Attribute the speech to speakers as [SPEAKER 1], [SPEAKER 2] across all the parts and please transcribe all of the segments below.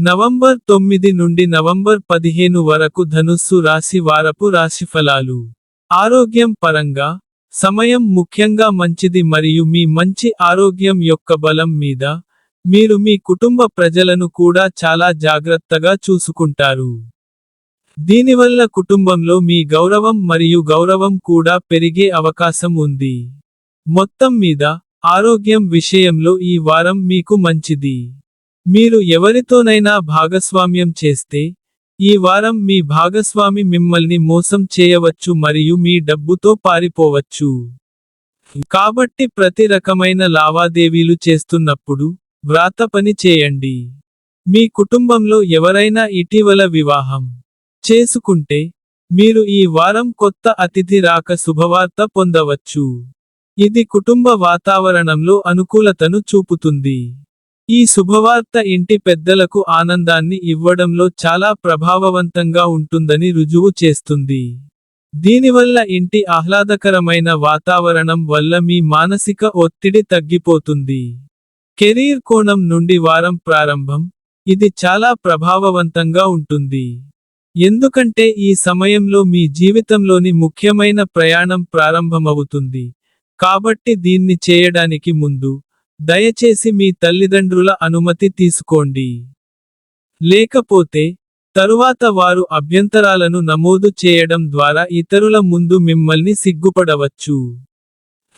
[SPEAKER 1] November 9 నుండి November 15 వరకు ధనుస్సు రాశి వారపు రాశిఫలాలు. ఆరోగ్యం పరంగా, సమయం ముఖ్యంగా మంచిది మరియు మీ మంచి ఆరోగ్యం యొక్క బలం మీద, మీరు మీ కుటుంబ ప్రజలను కూడా చాలా జాగ్రత్తగా చూసుకుంటారు. దీనివల్ల కుటుంబంలో మీ గౌరవం మరియు గౌరవం కూడా పెరిగే అవకాశం ఉంది. మొత్తం మీద, ఆరోగ్యం విషయంలో ఈ వారం మీకు మంచిది. మీరు ఎవరితోనైనా భాగస్వామ్యం చేస్తే, ఈ వారం మీ భాగస్వామి మిమ్మల్ని మోసం చేయవచ్చు మరియు మీ డబ్బుతో పారిపోవచ్చు. కాబట్టి ప్రతి రకమైన లావాదేవీలు చేస్తున్నప్పుడు, వ్రాత పని చేయండి. మీ కుటుంబంలో ఎవరైనా ఇటీవల వివాహం చేసుకుంటే, మీరు ఈ వారం కొత్త అతిథి రాక శుభవార్త పొందవచ్చు. ఇది కుటుంబ వాతావరణంలో అనుకూలతను చూపుతుంది. ఈ శుభవార్త ఇంటి పెద్దలకు ఆనందాన్ని ఇవ్వడంలో చాలా ప్రభావవంతంగా ఉంటుందని రుజువు చేస్తుంది. దీనివల్ల ఇంటి ఆహ్లాదకరమైన వాతావరణం వల్ల మీ మానసిక ఒత్తిడి తగ్గిపోతుంది. కెరీర్ కోణం నుండి వారం ప్రారంభం, ఇది చాలా ప్రభావవంతంగా ఉంటుంది. ఎందుకంటే ఈ సమయంలో మీ జీవితంలోని ముఖ్యమైన ప్రయాణం ప్రారంభమవుతుంది. కాబట్టి దీన్ని చేయడానికి ముందు, దయచేసి మీ తల్లిదండ్రుల అనుమతి తీసుకోండి. లేకపోతే, తరువాత వారు అభ్యంతరాలను నమోదు చేయడం ద్వారా ఇతరుల ముందు మిమ్మల్ని సిగ్గుపడవచ్చు.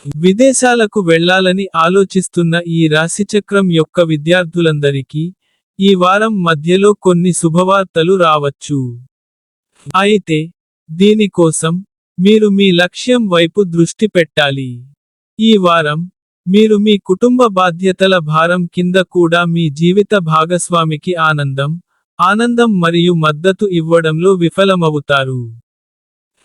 [SPEAKER 1] విదేశాలకు వెళ్లాలని ఆలోచిస్తున్న ఈ రాశిచక్రం యొక్క విద్యార్థులందరికీ, ఈ వారం మధ్యలో కొన్ని శుభవార్తలు రావచ్చు. అయితే, దీని కోసం, మీరు మీ లక్ష్యం వైపు దృష్టి పెట్టాలి. ఈ వారం, మీరు మీ కుటుంబ బాధ్యతల భారం కింద కూడా మీ జీవిత భాగస్వామికి ఆనందం మరియు మద్దతు ఇవ్వడంలో విఫలమవుతారు.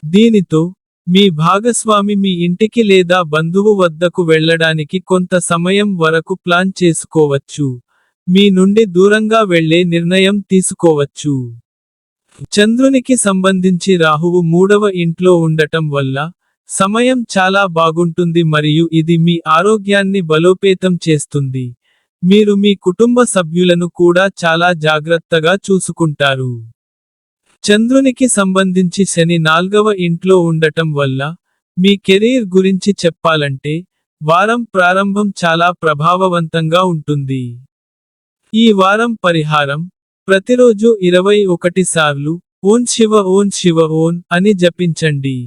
[SPEAKER 1] దీనితో, మీ భాగస్వామి మీ ఇంటికి లేదా బంధువు వద్దకు వెళ్ళడానికి కొంత సమయం వరకు ప్లాన్ చేసుకోవచ్చు, మీ నుండి దూరంగా వెళ్ళే నిర్ణయం తీసుకోవచ్చు. చంద్రునికి సంబంధించి రాహువు 3వ ఇంట్లో ఉండటం వల్ల, సమయం చాలా బాగుంటుంది మరియు ఇది మీ ఆరోగ్యాన్ని బలోపేతం చేస్తుంది. మీరు మీ కుటుంబ సభ్యులను కూడా చాలా జాగ్రత్తగా చూసుకుంటారు. చంద్రునికి సంబంధించి శని 4వ ఇంట్లో ఉండటం వల్ల, మీ కెరీర్ గురించి చెప్పాలంటే, వారం ప్రారంభం చాలా ప్రభావవంతంగా ఉంటుంది. ఈ వారం పరిహారం, ప్రతిరోజు 21 సార్లు ఓం శివ ఓం శివ ఓం అని జపించండి.